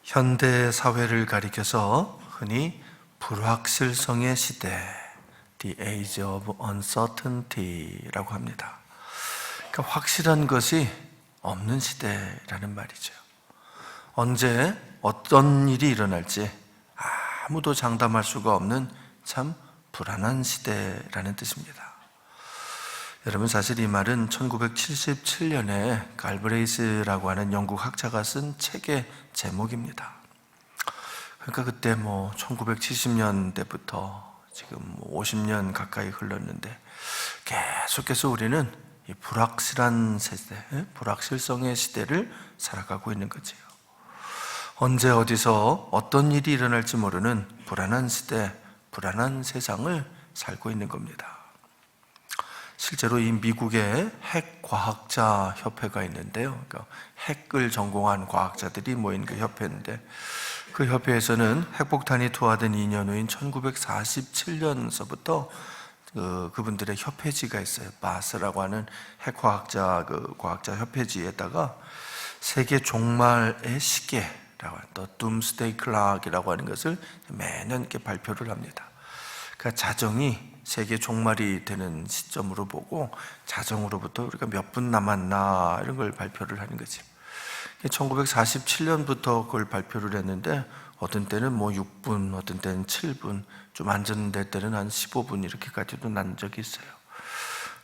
현대 사회를 가리켜서 흔히 불확실성의 시대, The Age of Uncertainty라고 합니다. 그러니까 확실한 것이 없는 시대라는 말이죠. 언제 어떤 일이 일어날지 아무도 장담할 수가 없는 참 불안한 시대라는 뜻입니다. 여러분, 사실 이 말은 1977년에 갈브레이스라고 하는 영국 학자가 쓴 책의 제목입니다. 그러니까 그때 1970년대부터 지금 50년 가까이 흘렀는데 계속해서 우리는 이 불확실한 세대, 불확실성의 시대를 살아가고 있는 거지요. 언제 어디서 어떤 일이 일어날지 모르는 불안한 시대, 불안한 세상을 살고 있는 겁니다. 실제로 이 미국의 핵과학자 협회가 있는데요. 그러니까 핵을 전공한 과학자들이 모인 그 협회인데, 그 협회에서는 핵폭탄이 투하된 2년 후인 1947년서부터 그분들의 협회지가 있어요. 바스라고 하는 핵과학자 과학자 협회지에다가 세계 종말의 시계라고 하는 또 Doomsday Clock이라고 하는 것을 매년 이렇게 발표를 합니다. 그러니까 자정이 세계 종말이 되는 시점으로 보고 자정으로부터 우리가 몇 분 남았나 이런 걸 발표를 하는 거지. 1947년부터 그걸 발표를 했는데 어떤 때는 6분, 어떤 때는 7분, 좀 안전될 때는 한 15분 이렇게까지도 난 적이 있어요.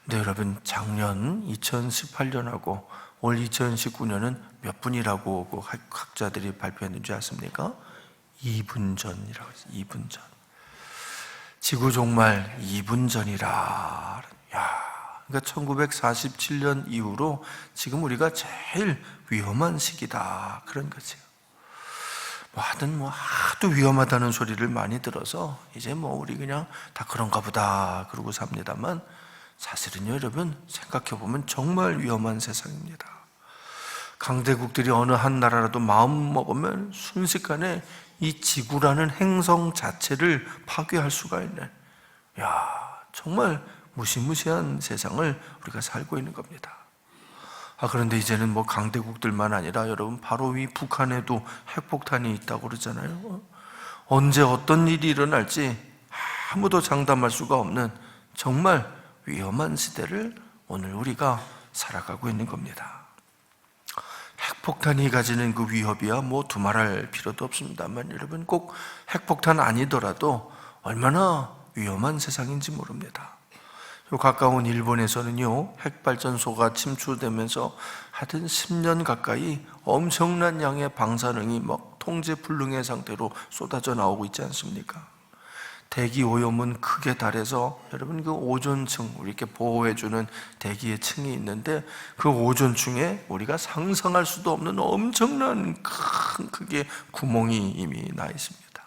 근데 여러분, 작년 2018년하고 올 2019년은 몇 분이라고 그 학자들이 발표했는 줄 아십니까? 2분 전이라고 했어요. 2분 전. 지구 종말 2분 전이라. 그러니까 1947년 이후로 지금 우리가 제일 위험한 시기다, 그런 거죠. 하여튼 하도 위험하다는 소리를 많이 들어서 이제 우리 그냥 다 그런가 보다 그러고 삽니다만, 사실은요, 여러분, 생각해 보면 정말 위험한 세상입니다. 강대국들이 어느 한 나라라도 마음 먹으면 순식간에 이 지구라는 행성 자체를 파괴할 수가 있는, 정말 무시무시한 세상을 우리가 살고 있는 겁니다. 그런데 이제는 강대국들만 아니라 여러분, 바로 위 북한에도 핵폭탄이 있다고 그러잖아요. 언제 어떤 일이 일어날지 아무도 장담할 수가 없는 정말 위험한 시대를 오늘 우리가 살아가고 있는 겁니다. 핵폭탄이 가지는 그 위협이야 두말할 필요도 없습니다만, 여러분, 꼭 핵폭탄 아니더라도 얼마나 위험한 세상인지 모릅니다. 가까운 일본에서는요, 핵발전소가 침투되면서 하여튼 10년 가까이 엄청난 양의 방사능이 통제 불능의 상태로 쏟아져 나오고 있지 않습니까? 대기 오염은 크게 달해서 여러분, 그 오존층, 우리 이렇게 보호해주는 대기의 층이 있는데, 그 오존층에 우리가 상상할 수도 없는 엄청난 큰 크기의 구멍이 이미 나 있습니다.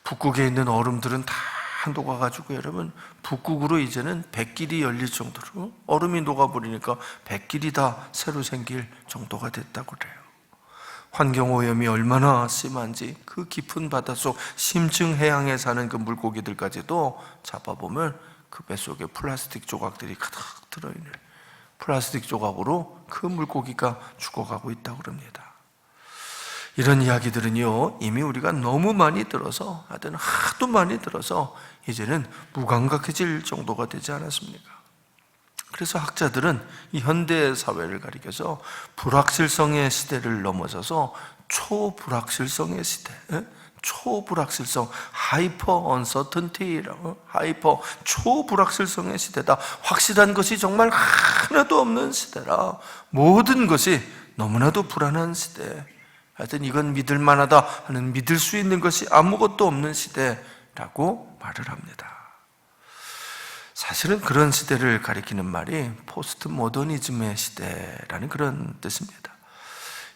북극에 있는 얼음들은 다 녹아가지고 여러분, 북극으로 이제는 백길이 열릴 정도로, 얼음이 녹아버리니까 백길이 다 새로 생길 정도가 됐다고 그래요. 환경오염이 얼마나 심한지 그 깊은 바닷속 심층 해양에 사는 그 물고기들까지도 잡아보면 그 뱃속에 플라스틱 조각들이 가득 들어있는, 플라스틱 조각으로 그 물고기가 죽어가고 있다고 그럽니다. 이런 이야기들은요, 이미 우리가 너무 많이 들어서, 하도 많이 들어서 이제는 무감각해질 정도가 되지 않았습니까? 그래서 학자들은 이 현대 사회를 가리켜서 불확실성의 시대를 넘어서서 초불확실성의 시대, 초불확실성, 하이퍼 언서턴티라고, 하이퍼 초불확실성의 시대다. 확실한 것이 정말 하나도 없는 시대라. 모든 것이 너무나도 불안한 시대. 하여튼 이건 믿을 만하다 하는, 믿을 수 있는 것이 아무것도 없는 시대라고 말을 합니다. 사실은 그런 시대를 가리키는 말이 포스트 모더니즘의 시대라는 그런 뜻입니다.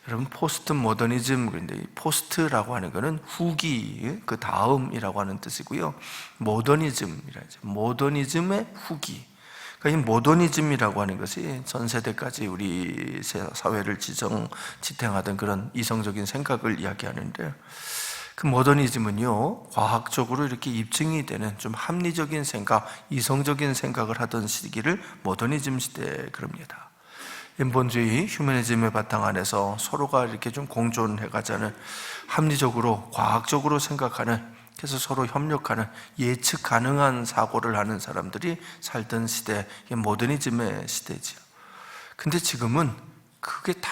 여러분, 포스트 모더니즘, 그런데 포스트라고 하는 것은 후기, 그 다음이라고 하는 뜻이고요. 모더니즘이라죠. 모더니즘의 후기. 그러니까 이 모더니즘이라고 하는 것이 전 세대까지 우리 사회를 지탱하던 그런 이성적인 생각을 이야기하는데, 그 모더니즘은요, 과학적으로 이렇게 입증이 되는 좀 합리적인 생각, 이성적인 생각을 하던 시기를 모더니즘 시대 그럽니다. 인본주의, 휴머니즘의 바탕 안에서 서로가 이렇게 좀 공존해가자는, 합리적으로, 과학적으로 생각하는, 그래서 서로 협력하는, 예측 가능한 사고를 하는 사람들이 살던 시대, 이게 모더니즘의 시대지요. 근데 지금은 그게 다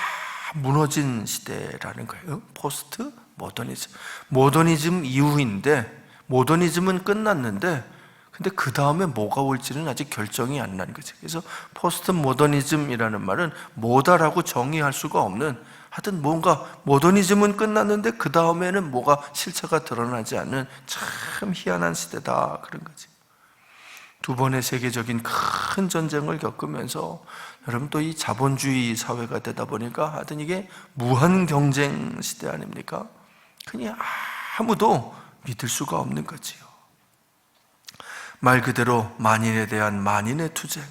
무너진 시대라는 거예요. 포스트 모더니즘. 모더니즘 이후인데, 모더니즘은 끝났는데, 근데 그 다음에 뭐가 올지는 아직 결정이 안 난 거죠. 그래서 포스트 모더니즘이라는 말은 뭐다라고 정의할 수가 없는, 하여튼 뭔가 모더니즘은 끝났는데 그 다음에는 뭐가 실체가 드러나지 않는 참 희한한 시대다, 그런 거지. 두 번의 세계적인 큰 전쟁을 겪으면서 여러분 또 이 자본주의 사회가 되다 보니까 하여튼 이게 무한 경쟁 시대 아닙니까? 그냥 아무도 믿을 수가 없는 거지요. 말 그대로 만인에 대한 만인의 투쟁,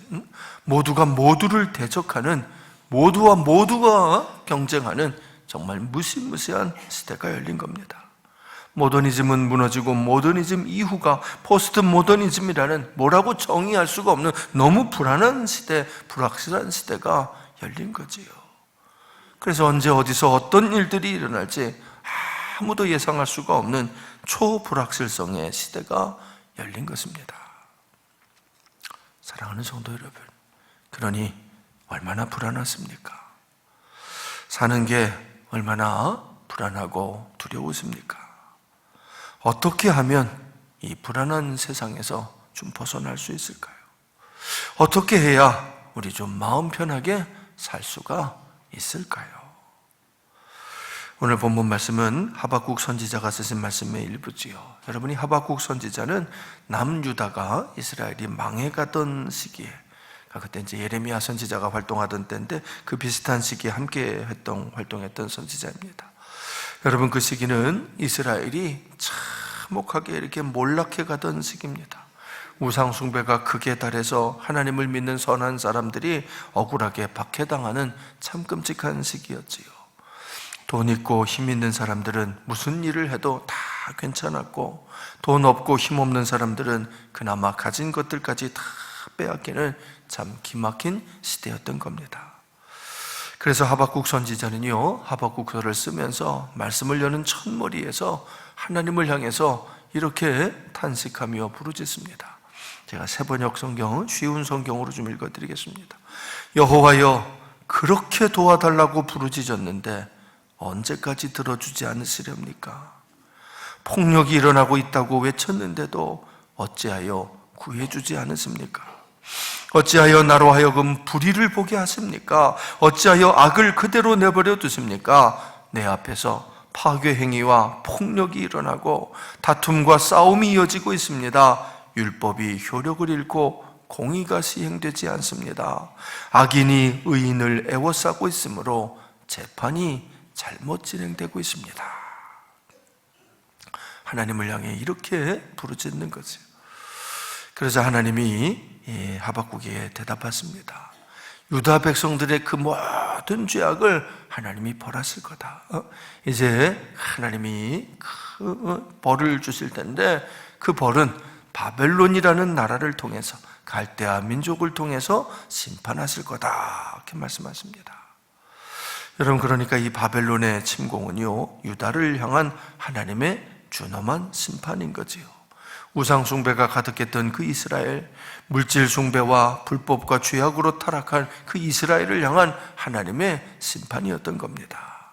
모두가 모두를 대적하는, 모두와 모두가 경쟁하는 정말 무시무시한 시대가 열린 겁니다. 모더니즘은 무너지고 모더니즘 이후가 포스트 모더니즘이라는 뭐라고 정의할 수가 없는 너무 불안한 시대, 불확실한 시대가 열린 거지요. 그래서 언제 어디서 어떤 일들이 일어날지 아무도 예상할 수가 없는 초불확실성의 시대가 열린 것입니다. 사랑하는 성도 여러분, 그러니 얼마나 불안하십니까? 사는 게 얼마나 불안하고 두려우십니까? 어떻게 하면 이 불안한 세상에서 좀 벗어날 수 있을까요? 어떻게 해야 우리 좀 마음 편하게 살 수가 있을까요? 오늘 본문 말씀은 하박국 선지자가 쓰신 말씀의 일부지요. 여러분이 하박국 선지자는 남유다가 이스라엘이 망해가던 시기에, 그때 이제 예레미야 선지자가 활동하던 때인데 그 비슷한 시기에 함께 활동했던 선지자입니다. 여러분, 그 시기는 이스라엘이 참혹하게 이렇게 몰락해 가던 시기입니다. 우상숭배가 극에 달해서 하나님을 믿는 선한 사람들이 억울하게 박해당하는 참 끔찍한 시기였지요. 돈 있고 힘 있는 사람들은 무슨 일을 해도 다 괜찮았고, 돈 없고 힘 없는 사람들은 그나마 가진 것들까지 다 빼앗기는 참 기막힌 시대였던 겁니다. 그래서 하박국 선지자는요, 하박국서를 쓰면서 말씀을 여는 첫머리에서 하나님을 향해서 이렇게 탄식하며 부르짖습니다. 제가 새번역 성경, 쉬운 성경으로 좀 읽어드리겠습니다. 여호와여, 그렇게 도와달라고 부르짖었는데 언제까지 들어주지 않으시렵니까? 폭력이 일어나고 있다고 외쳤는데도 어찌하여 구해주지 않으십니까? 어찌하여 나로 하여금 불의를 보게 하십니까? 어찌하여 악을 그대로 내버려 두십니까? 내 앞에서 파괴 행위와 폭력이 일어나고 다툼과 싸움이 이어지고 있습니다. 율법이 효력을 잃고 공의가 시행되지 않습니다. 악인이 의인을 애워싸고 있으므로 재판이 잘못 진행되고 있습니다. 하나님을 향해 이렇게 부르짖는 거죠. 그래서 하나님이 하박국에게 대답하십니다. 유다 백성들의 그 모든 죄악을 하나님이 벌하실 거다. 이제 하나님이 그 벌을 주실 텐데 그 벌은 바벨론이라는 나라를 통해서, 갈대아 민족을 통해서 심판하실 거다, 이렇게 말씀하십니다. 여러분, 그러니까 이 바벨론의 침공은요, 유다를 향한 하나님의 준엄한 심판인 거지요. 우상 숭배가 가득했던 그 이스라엘, 물질 숭배와 불법과 죄악으로 타락한 그 이스라엘을 향한 하나님의 심판이었던 겁니다.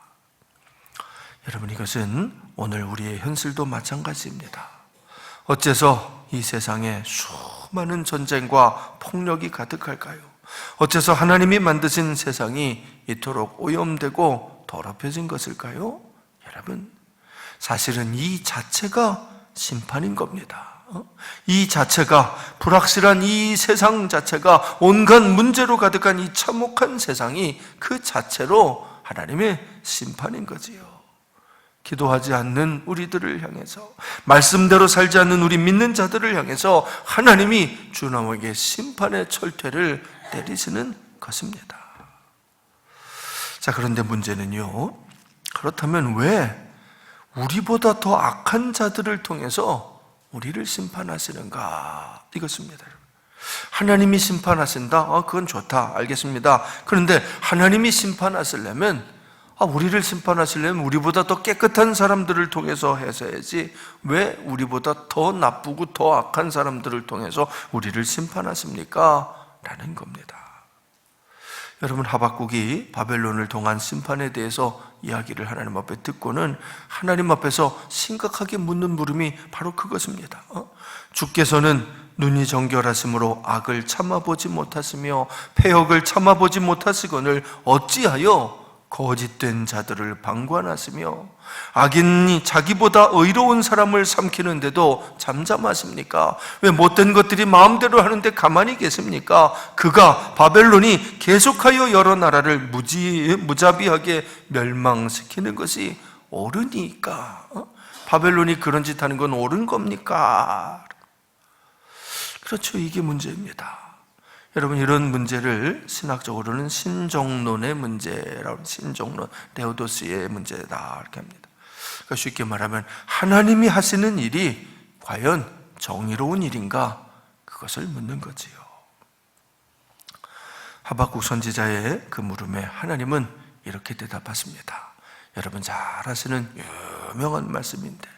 여러분, 이것은 오늘 우리의 현실도 마찬가지입니다. 어째서 이 세상에 수많은 전쟁과 폭력이 가득할까요? 어째서 하나님이 만드신 세상이 이토록 오염되고 더럽혀진 것일까요? 여러분, 사실은 이 자체가 심판인 겁니다. 이 자체가, 불확실한 이 세상 자체가, 온갖 문제로 가득한 이 참혹한 세상이 그 자체로 하나님의 심판인 거지요. 기도하지 않는 우리들을 향해서, 말씀대로 살지 않는 우리 믿는 자들을 향해서 하나님이 준엄하게 심판의 철퇴를 내리시는 것입니다. 자, 그런데 문제는요, 그렇다면 왜 우리보다 더 악한 자들을 통해서 우리를 심판하시는가? 이것입니다. 하나님이 심판하신다? 그건 좋다. 알겠습니다. 그런데 하나님이 심판하시려면, 우리를 심판하시려면 우리보다 더 깨끗한 사람들을 통해서 하셔야지, 왜 우리보다 더 나쁘고 더 악한 사람들을 통해서 우리를 심판하십니까? 라는 겁니다. 여러분, 하박국이 바벨론을 통한 심판에 대해서 이야기를 하나님 앞에 듣고는 하나님 앞에서 심각하게 묻는 물음이 바로 그것입니다. 주께서는 눈이 정결하심으로 악을 참아보지 못하시며 패역을 참아보지 못하시거늘 어찌하여 거짓된 자들을 방관하시며 악인이 자기보다 의로운 사람을 삼키는데도 잠잠하십니까? 왜 못된 것들이 마음대로 하는데 가만히 계십니까? 그가 바벨론이 계속하여 여러 나라를 무자비하게 멸망시키는 것이 옳으니까. 바벨론이 그런 짓 하는 건 옳은 겁니까? 그렇죠. 이게 문제입니다. 여러분, 이런 문제를 신학적으로는 신정론의 문제라고, 신정론, 레오도스의 문제다 이렇게 합니다. 그러니까 쉽게 말하면 하나님이 하시는 일이 과연 정의로운 일인가, 그것을 묻는 거지요. 하박국 선지자의 그 물음에 하나님은 이렇게 대답하십니다. 여러분 잘 아시는 유명한 말씀인데,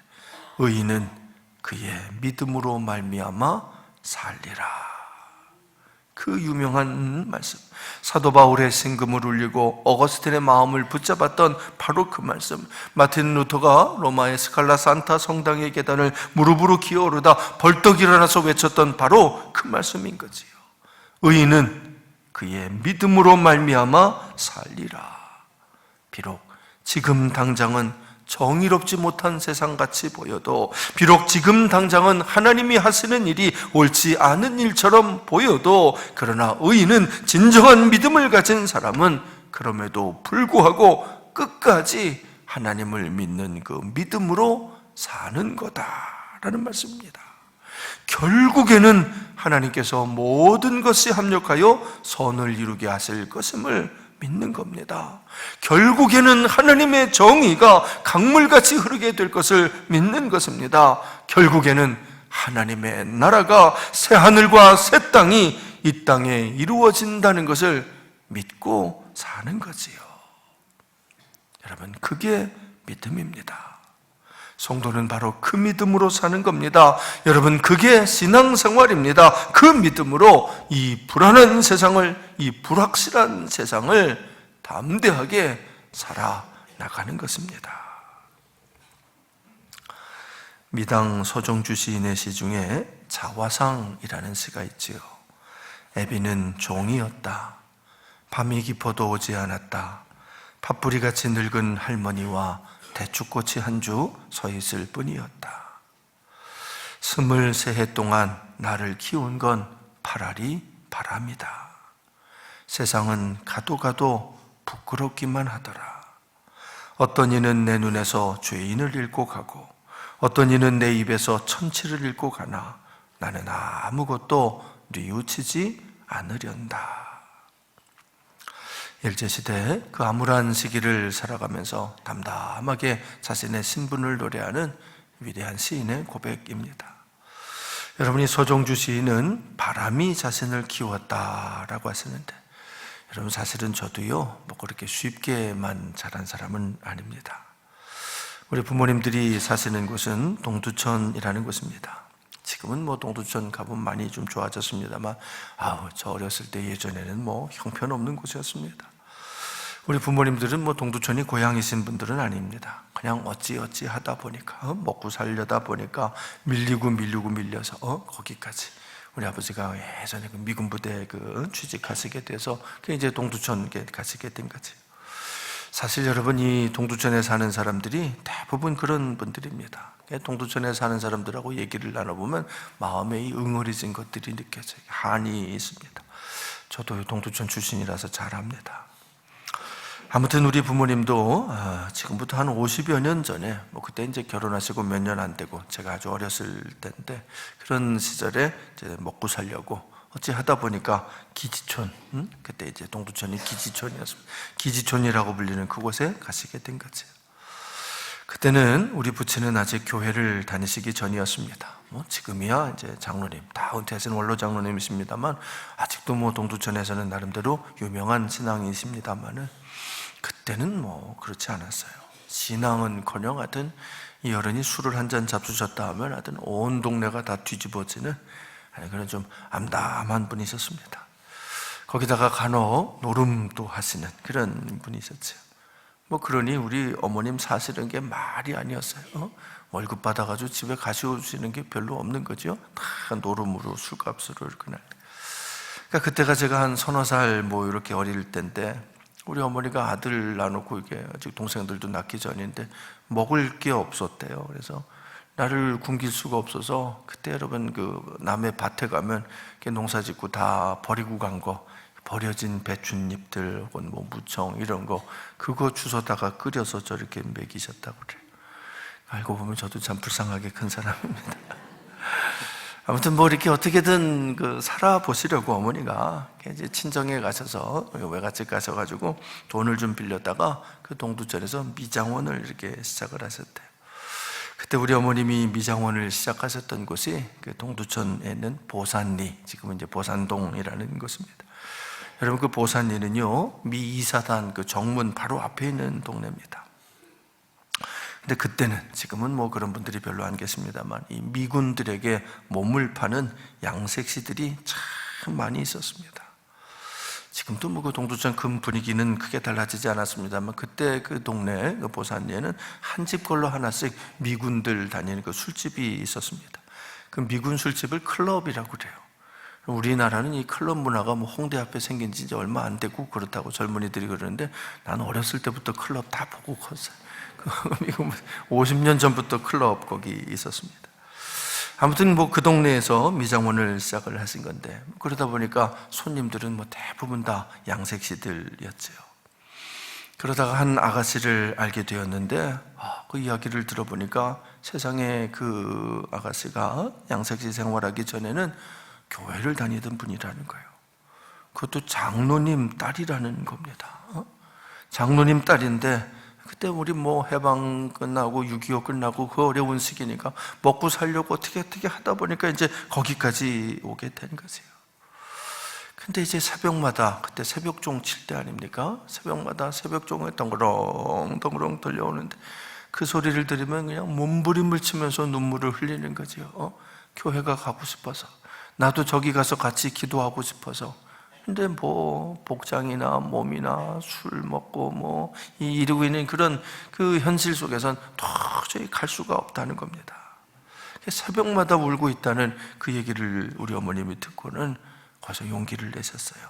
의인은 그의 믿음으로 말미암아 살리라. 그 유명한 말씀, 사도 바울의 심금을 울리고 어거스틴의 마음을 붙잡았던 바로 그 말씀, 마틴 루터가 로마의 스칼라 산타 성당의 계단을 무릎으로 기어오르다 벌떡 일어나서 외쳤던 바로 그 말씀인 거지요. 의인은 그의 믿음으로 말미암아 살리라. 비록 지금 당장은 정의롭지 못한 세상같이 보여도, 비록 지금 당장은 하나님이 하시는 일이 옳지 않은 일처럼 보여도, 그러나 의인은, 진정한 믿음을 가진 사람은 그럼에도 불구하고 끝까지 하나님을 믿는 그 믿음으로 사는 거다라는 말씀입니다. 결국에는 하나님께서 모든 것이 합력하여 선을 이루게 하실 것임을 믿는 겁니다. 결국에는 하나님의 정의가 강물같이 흐르게 될 것을 믿는 것입니다. 결국에는 하나님의 나라가 새 하늘과 새 땅이 이 땅에 이루어진다는 것을 믿고 사는 거지요. 여러분, 그게 믿음입니다. 성도는 바로 그 믿음으로 사는 겁니다. 여러분, 그게 신앙생활입니다. 그 믿음으로 이 불안한 세상을, 이 불확실한 세상을 담대하게 살아나가는 것입니다. 미당 서정주 시인의 시 중에 자화상이라는 시가 있지요. 애비는 종이었다. 밤이 깊어도 오지 않았다. 팥뿌리같이 늙은 할머니와 대추꽃이 한 주 서 있을 뿐이었다. 23해 동안 나를 키운 건 파라리 바람이다. 세상은 가도 가도 부끄럽기만 하더라. 어떤 이는 내 눈에서 죄인을 잃고 가고, 어떤 이는 내 입에서 천치를 잃고 가나 나는 아무것도 뉘우치지 않으련다. 일제시대 그 암울한 시기를 살아가면서 담담하게 자신의 신분을 노래하는 위대한 시인의 고백입니다. 여러분이 서정주 시인은 바람이 자신을 키웠다라고 하시는데, 여러분 사실은 저도요, 그렇게 쉽게만 자란 사람은 아닙니다. 우리 부모님들이 사시는 곳은 동두천이라는 곳입니다. 지금은 동두천 가보면 많이 좀 좋아졌습니다만, 저 어렸을 때 예전에는 형편없는 곳이었습니다. 우리 부모님들은 동두천이 고향이신 분들은 아닙니다. 그냥 어찌 하다 보니까, 먹고 살려다 보니까 밀려서 거기까지. 우리 아버지가 예전에 그 미군 부대 취직하시게 돼서 이제 동두천 가시게 된 거지. 사실 여러분, 이 동두천에 사는 사람들이 대부분 그런 분들입니다. 동두천에 사는 사람들하고 얘기를 나눠보면 마음에 이 응어리진 것들이 느껴져요. 한이 있습니다. 저도 동두천 출신이라서 잘 압니다. 아무튼 우리 부모님도 지금부터 한 50여 년 전에, 그때 이제 결혼하시고 몇 년 안 되고 제가 아주 어렸을 때인데, 그런 시절에 이제 먹고 살려고 어찌 하다 보니까 기지촌, 그때 이제 동두천이 기지촌이었습니다. 기지촌이라고 불리는 그곳에 가시게 된 거죠. 그때는 우리 부친은 아직 교회를 다니시기 전이었습니다. 뭐 지금이야 이제 장로님, 다 은퇴하신 원로 장로님이십니다만 아직도 뭐 동두천에서는 나름대로 유명한 신앙이십니다만은 그때는 뭐 그렇지 않았어요. 신앙은커녕 하여튼 이 어른이 술을 한 잔 잡수셨다 하면 하여튼 온 동네가 다 뒤집어지는 그런 좀 암담한 분이 있었습니다. 거기다가 간혹 노름도 하시는 그런 분이 있었죠. 뭐 그러니 우리 어머님 사실은 게 말이 아니었어요. 월급 받아가지고 집에 가셔주시는 게 별로 없는 거죠. 다 노름으로 술값으로 그날. 그러니까 그때가 제가 한 서너 살 뭐 이렇게 어릴 때인데 우리 어머니가 아들 낳아놓고 이게 아직 동생들도 낳기 전인데 먹을 게 없었대요. 그래서 나를 굶길 수가 없어서 그때 여러분 그 남의 밭에 가면 농사짓고 다 버리고 간 거, 버려진 배춧잎들 혹은 뭐 무청 이런 거 그거 주워다가 끓여서 저렇게 먹이셨다고 그래요. 알고 보면 저도 참 불쌍하게 큰 사람입니다. 아무튼 뭐 이렇게 어떻게든 살아보시려고 어머니가 이제 친정에 가셔서 외갓집 가셔가지고 돈을 좀 빌렸다가 그 동두천에서 미장원을 이렇게 시작을 하셨대요. 그때 우리 어머님이 미장원을 시작하셨던 곳이 그 동두천에 있는 보산리, 지금은 이제 보산동이라는 곳입니다. 여러분 그 보산리는요 미 이사단 그 정문 바로 앞에 있는 동네입니다. 근데 그때는, 지금은 뭐 그런 분들이 별로 안 계십니다만 이 미군들에게 몸을 파는 양색시들이 참 많이 있었습니다. 지금도 뭐 그 동두천 금 분위기는 크게 달라지지 않았습니다만 그때 그 동네 그 보산리에는 한 집 걸로 하나씩 미군들 다니는 그 술집이 있었습니다. 그 미군 술집을 클럽이라고 그래요. 우리나라는 이 클럽 문화가 뭐 홍대 앞에 생긴 지 이제 얼마 안 되고 그렇다고 젊은이들이 그러는데 나는 어렸을 때부터 클럽 다 보고 컸어요. 50년 전부터 클럽 거기 있었습니다. 아무튼 뭐 그 동네에서 미장원을 시작을 하신 건데 그러다 보니까 손님들은 뭐 대부분 다 양색시들이었죠. 그러다가 한 아가씨를 알게 되었는데 그 이야기를 들어보니까 세상에 그 아가씨가 양색시 생활하기 전에는 교회를 다니던 분이라는 거예요. 그것도 장로님 딸이라는 겁니다. 장로님 딸인데 그때 우리 뭐 해방 끝나고 6.25 끝나고 그 어려운 시기니까 먹고 살려고 어떻게 하다 보니까 이제 거기까지 오게 된 거지요. 근데 이제 새벽마다, 그때 새벽종 칠 때 아닙니까? 새벽마다 새벽종을 덩그렁덩그렁 들려오는데 그 소리를 들으면 그냥 몸부림을 치면서 눈물을 흘리는 거지요. 교회가 가고 싶어서, 나도 저기 가서 같이 기도하고 싶어서. 근데 뭐 복장이나 몸이나 술 먹고 뭐 이러고 있는 그런 그 현실 속에선 도저히 갈 수가 없다는 겁니다. 새벽마다 울고 있다는 그 얘기를 우리 어머님이 듣고는 거기서 용기를 내셨어요.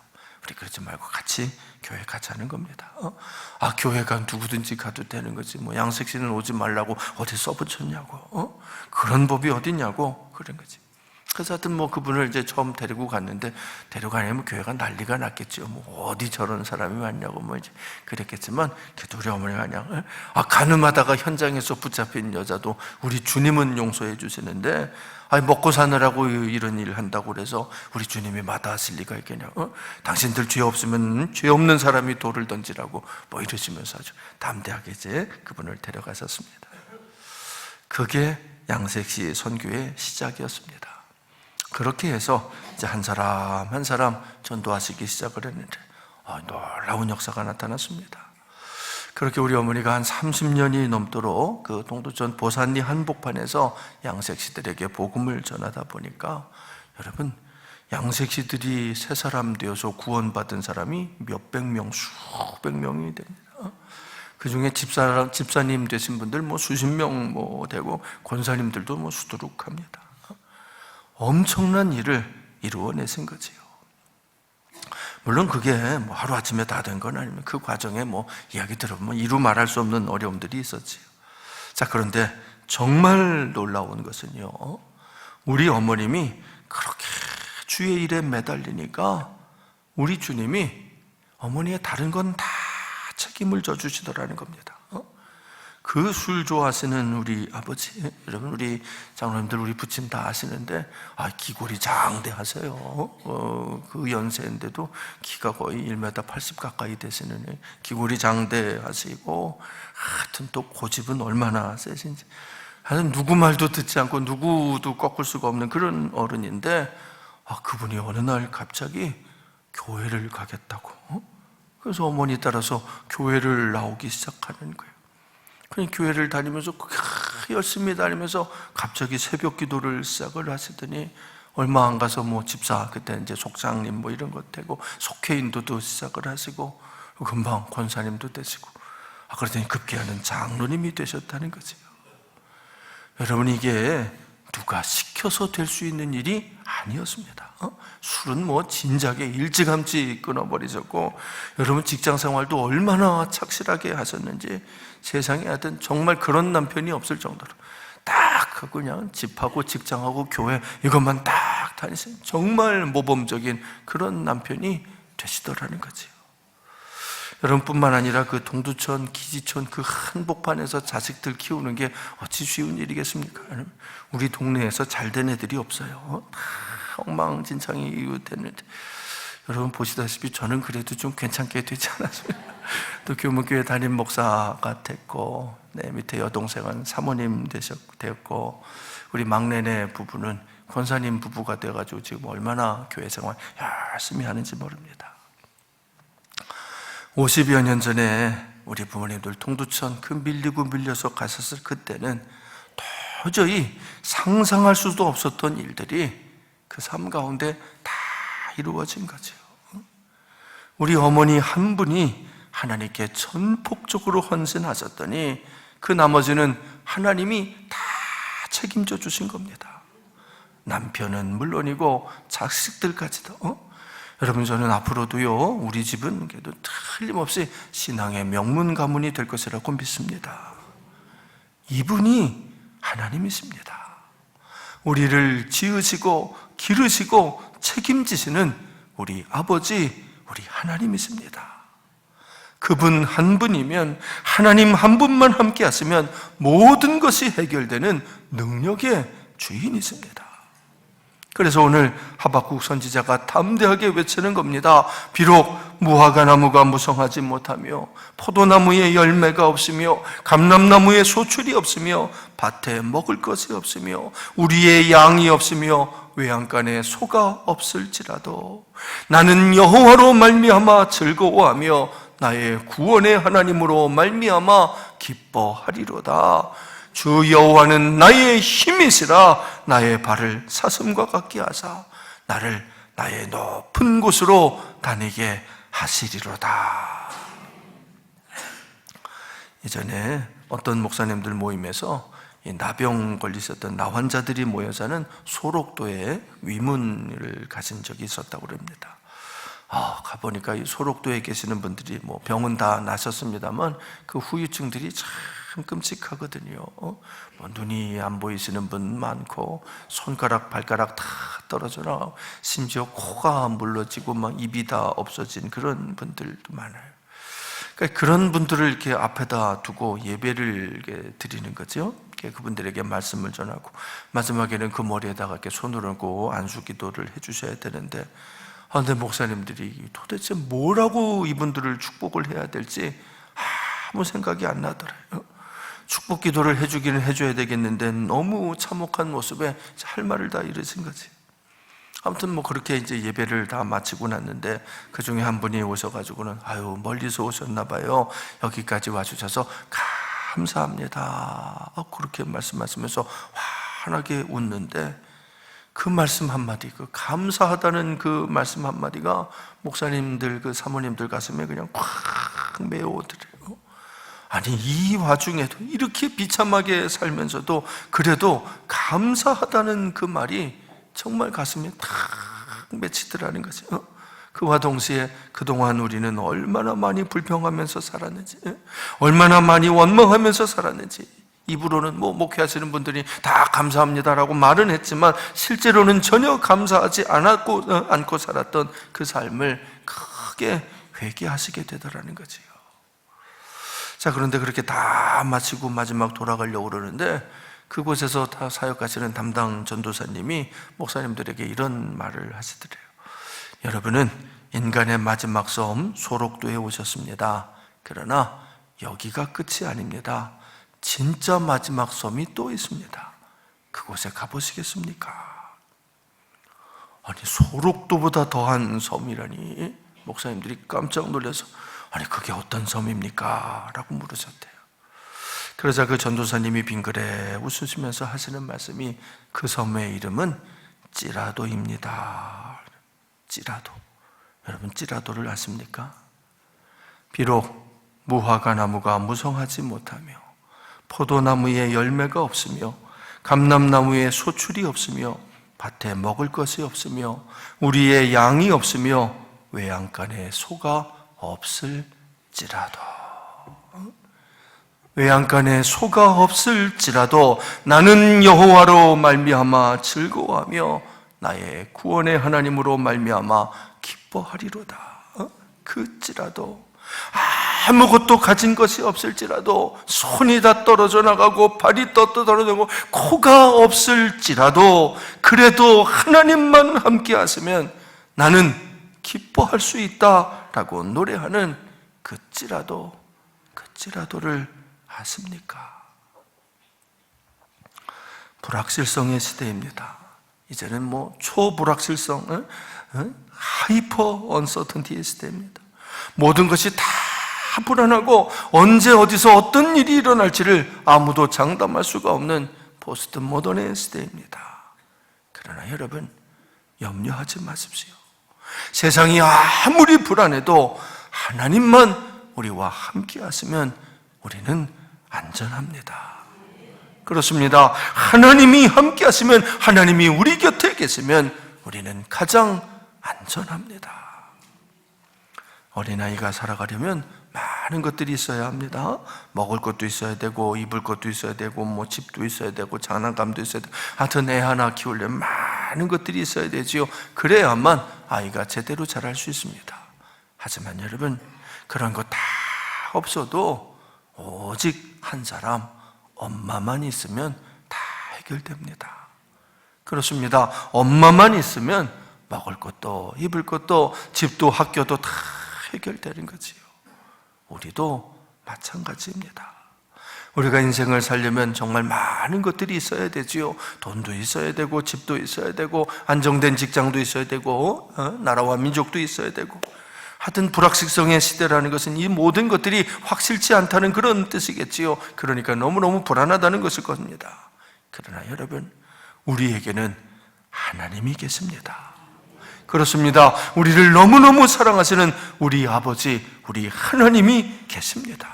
우리 그러지 말고 같이 교회 가자는 겁니다. 교회가 누구든지 가도 되는 거지 뭐 양색씨는 오지 말라고 어디 써붙였냐고, 그런 법이 어딨냐고 그런 거지. 그래서 하여튼 뭐 그분을 이제 처음 데리고 갔는데, 데려가려면 교회가 난리가 났겠죠. 뭐 어디 저런 사람이 왔냐고 뭐 이제 그랬겠지만, 그래도 우리 어머니가 그냥 가늠하다가 현장에서 붙잡힌 여자도 우리 주님은 용서해 주시는데, 먹고 사느라고 이런 일을 한다고 그래서 우리 주님이 마다하실 리가 있겠냐? 당신들 죄 없으면 죄 없는 사람이 돌을 던지라고 뭐 이러시면서 아주 담대하게 이제 그분을 데려가셨습니다. 그게 양색시 선교의 시작이었습니다. 그렇게 해서 이제 한 사람 한 사람 전도하시기 시작을 했는데 놀라운 역사가 나타났습니다. 그렇게 우리 어머니가 한 30년이 넘도록 그 동두천 보산리 한복판에서 양색시들에게 복음을 전하다 보니까 여러분, 양색시들이 새 사람 되어서 구원받은 사람이 몇백 명, 수백 명이 됩니다. 그 중에 집사님 되신 분들 뭐 수십 명 뭐 되고 권사님들도 뭐 수두룩합니다. 엄청난 일을 이루어내신 거지요. 물론 그게 뭐 하루아침에 다 된 건 아니면 그 과정에 뭐 이야기 들어보면 이루 말할 수 없는 어려움들이 있었지요. 자, 그런데 정말 놀라운 것은요, 우리 어머님이 그렇게 주의 일에 매달리니까 우리 주님이 어머니의 다른 건 다 책임을 져주시더라는 겁니다. 그 술 좋아하시는 우리 아버지, 여러분 우리 장로님들 우리 부친 다 아시는데 기골이 장대하세요. 그 연세인데도 키가 거의 1m 80 가까이 되시는 기골이 장대하시고, 하여튼 또 고집은 얼마나 세신지, 하여튼 누구 말도 듣지 않고 누구도 꺾을 수가 없는 그런 어른인데, 그분이 어느 날 갑자기 교회를 가겠다고, 그래서 어머니 따라서 교회를 나오기 시작하는 거예요. 그냥 교회를 다니면서 열심히 다니면서 갑자기 새벽 기도를 시작을 하시더니, 얼마 안 가서 집사, 그때 이제 속장님 이런 것 되고, 속회인도도 시작을 하시고, 금방 권사님도 되시고, 그러더니 급기야는 장로님이 되셨다는 거죠. 여러분, 이게 누가 시켜서 될 수 있는 일이 아니었습니다. 술은 진작에 일찌감치 끊어버리셨고, 여러분 직장 생활도 얼마나 착실하게 하셨는지, 세상에 하여튼 정말 그런 남편이 없을 정도로 딱 그냥 집하고 직장하고 교회 이것만 딱 다니세요. 정말 모범적인 그런 남편이 되시더라는 거지요. 여러분뿐만 아니라 그 동두천, 기지천 그 한복판에서 자식들 키우는 게 어찌 쉬운 일이겠습니까? 우리 동네에서 잘 된 애들이 없어요. 다 엉망진창이 됐는데, 여러분 보시다시피 저는 그래도 좀 괜찮게 되지 않았습니까? 또 교문교회 담임 목사가 됐고, 밑에 여동생은 사모님 되었고, 우리 막내네 부부는 권사님 부부가 돼가지고 지금 얼마나 교회 생활 열심히 하는지 모릅니다. 50여 년 전에 우리 부모님들 동두천 그 밀리고 밀려서 가셨을 그때는 도저히 상상할 수도 없었던 일들이 그 삶 가운데 다 이루어진 거죠. 우리 어머니 한 분이 하나님께 전폭적으로 헌신하셨더니 그 나머지는 하나님이 다 책임져 주신 겁니다. 남편은 물론이고 자식들까지도. 여러분, 저는 앞으로도요, 우리 집은 그래도 틀림없이 신앙의 명문 가문이 될 것이라고 믿습니다. 이분이 하나님이십니다. 우리를 지으시고 기르시고 책임지시는 우리 아버지, 우리 하나님이십니다. 그분 한 분이면, 하나님 한 분만 함께 하시면 모든 것이 해결되는 능력의 주인이십니다. 그래서 오늘 하박국 선지자가 담대하게 외치는 겁니다. 비록 무화과 나무가 무성하지 못하며 포도나무에 열매가 없으며 감람나무에 소출이 없으며 밭에 먹을 것이 없으며 우리의 양이 없으며 외양간에 소가 없을지라도 나는 여호와로 말미암아 즐거워하며 나의 구원의 하나님으로 말미암아 기뻐하리로다. 주 여호와는 나의 힘이시라. 나의 발을 사슴과 같게 하사 나를 나의 높은 곳으로 다니게 하시리로다. 예전에 어떤 목사님들 모임에서 나병 걸리셨던 나환자들이 모여 사는 소록도에 위문을 가진 적이 있었다고 합니다. 가보니까 이 소록도에 계시는 분들이 병은 다 나셨습니다만 그 후유증들이 참 끔찍하거든요. 눈이 안 보이시는 분 많고, 손가락, 발가락 다 떨어져 나가고, 심지어 코가 물러지고 입이 다 없어진 그런 분들도 많아요. 그러니까 그런 분들을 이렇게 앞에다 두고 예배를 이렇게 드리는 거죠. 그분들에게 말씀을 전하고, 마지막에는 그 머리에다가 이렇게 손을 얹고 안수 기도를 해주셔야 되는데, 근데 목사님들이 도대체 뭐라고 이분들을 축복을 해야 될지 아무 생각이 안 나더라고요. 축복 기도를 해주기는 해줘야 되겠는데 너무 참혹한 모습에 할 말을 다 잃으신 거지. 아무튼 그렇게 이제 예배를 다 마치고 났는데 그 중에 한 분이 오셔가지고는 멀리서 오셨나 봐요. 여기까지 와주셔서 감사합니다. 그렇게 말씀하시면서 환하게 웃는데 그 말씀 한마디, 그 감사하다는 그 말씀 한마디가 목사님들, 그 사모님들 가슴에 그냥 콱 메어오더래요. 아니, 이 와중에도 이렇게 비참하게 살면서도 그래도 감사하다는 그 말이 정말 가슴에 탁 맺히더라는 거지. 그와 동시에 그동안 우리는 얼마나 많이 불평하면서 살았는지, 얼마나 많이 원망하면서 살았는지, 입으로는 목회하시는 분들이 다 감사합니다라고 말은 했지만 실제로는 전혀 감사하지 않고 살았던 그 삶을 크게 회개하시게 되더라는 거지요. 자, 그런데 그렇게 다 마치고 마지막 돌아가려고 그러는데 그곳에서 다 사역하시는 담당 전도사님이 목사님들에게 이런 말을 하시더래요. 여러분은 인간의 마지막 섬 소록도에 오셨습니다. 그러나 여기가 끝이 아닙니다. 진짜 마지막 섬이 또 있습니다. 그곳에 가보시겠습니까? 아니, 소록도보다 더한 섬이라니. 목사님들이 깜짝 놀라서 아니, 그게 어떤 섬입니까? 라고 물으셨대요. 그러자 그 전도사님이 빙그레 웃으시면서 하시는 말씀이 그 섬의 이름은 찌라도입니다. 찌라도. 여러분, 찌라도를 아십니까? 비록 무화과 나무가 무성하지 못하며 포도나무에 열매가 없으며 감람나무에 소출이 없으며 밭에 먹을 것이 없으며 우리의 양이 없으며 외양간에 소가 없을지라도, 외양간에 소가 없을지라도 나는 여호와로 말미암아 즐거워하며 나의 구원의 하나님으로 말미암아 기뻐하리로다. 그찌라도 아무것도 가진 것이 없을지라도, 손이 다 떨어져 나가고 발이 떨어져나가고 코가 없을지라도, 그래도 하나님만 함께 하시면 나는 기뻐할 수 있다라고 노래하는 그찌라도를 아십니까? 불확실성의 시대입니다. 이제는 초불확실성, 하이퍼 언서턴티의 시대입니다. 모든 것이 다 불안하고 언제 어디서 어떤 일이 일어날지를 아무도 장담할 수가 없는 포스트 모던의 시대입니다. 그러나 여러분, 염려하지 마십시오. 세상이 아무리 불안해도 하나님만 우리와 함께 하시면 우리는 안전합니다. 그렇습니다. 하나님이 함께 하시면, 하나님이 우리 곁에 계시면 우리는 가장 안전합니다. 어린아이가 살아가려면 많은 것들이 있어야 합니다. 먹을 것도 있어야 되고, 입을 것도 있어야 되고, 집도 있어야 되고, 장난감도 있어야 되고, 하여튼 애 하나 키우려면 많은 것들이 있어야 되지요. 그래야만 아이가 제대로 자랄 수 있습니다. 하지만 여러분, 그런 거 다 없어도 오직 한 사람, 엄마만 있으면 다 해결됩니다. 그렇습니다. 엄마만 있으면 먹을 것도 입을 것도 집도 학교도 다 해결되는 거지요. 우리도 마찬가지입니다. 우리가 인생을 살려면 정말 많은 것들이 있어야 되지요. 돈도 있어야 되고, 집도 있어야 되고, 안정된 직장도 있어야 되고, 나라와 민족도 있어야 되고. 하여튼 불확실성의 시대라는 것은 이 모든 것들이 확실치 않다는 그런 뜻이겠지요. 그러니까 너무너무 불안하다는 것일 겁니다. 그러나 여러분, 우리에게는 하나님이 계십니다. 그렇습니다. 우리를 너무너무 사랑하시는 우리 아버지, 우리 하나님이 계십니다.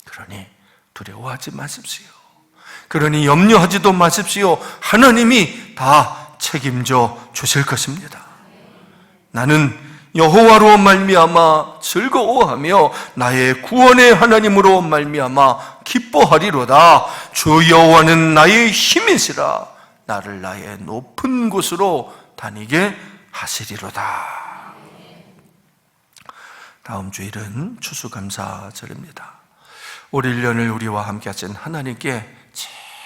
그러니 두려워하지 마십시오. 그러니 염려하지도 마십시오. 하나님이 다 책임져 주실 것입니다. 나는 여호와로 말미암아 즐거워하며 나의 구원의 하나님으로 말미암아 기뻐하리로다. 주 여호와는 나의 힘이시라. 나를 나의 높은 곳으로 다니게 하시리로다. 다음 주일은 추수감사절입니다. 올 1년을 우리와 함께 하신 하나님께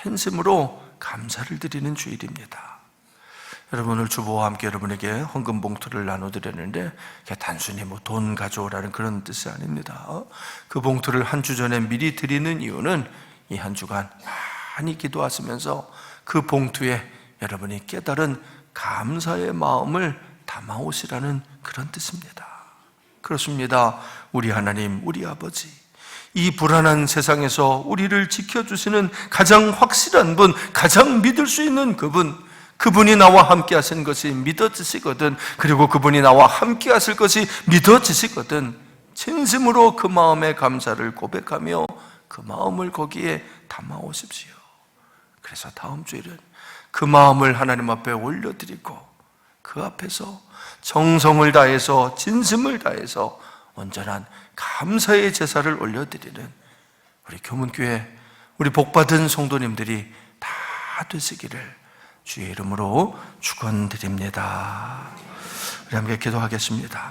진심으로 감사를 드리는 주일입니다. 여러분, 오늘 주보와 함께 여러분에게 헌금 봉투를 나눠드렸는데 단순히 돈 가져오라는 그런 뜻이 아닙니다. 그 봉투를 한 주 전에 미리 드리는 이유는 이 한 주간 많이 기도하시면서 그 봉투에 여러분이 깨달은 감사의 마음을 담아오시라는 그런 뜻입니다. 그렇습니다. 우리 하나님, 우리 아버지, 이 불안한 세상에서 우리를 지켜주시는 가장 확실한 분, 가장 믿을 수 있는 그분이 나와 함께 하신 것이 믿어지시거든, 그리고 그분이 나와 함께 하실 것이 믿어지시거든, 진심으로 그 마음의 감사를 고백하며 그 마음을 거기에 담아오십시오. 그래서 다음 주일은 그 마음을 하나님 앞에 올려드리고 그 앞에서 정성을 다해서, 진심을 다해서 온전한 감사의 제사를 올려드리는 우리 교문교회, 우리 복받은 성도님들이 다 되시기를 주의 이름으로 축원드립니다. 우리 함께 기도하겠습니다.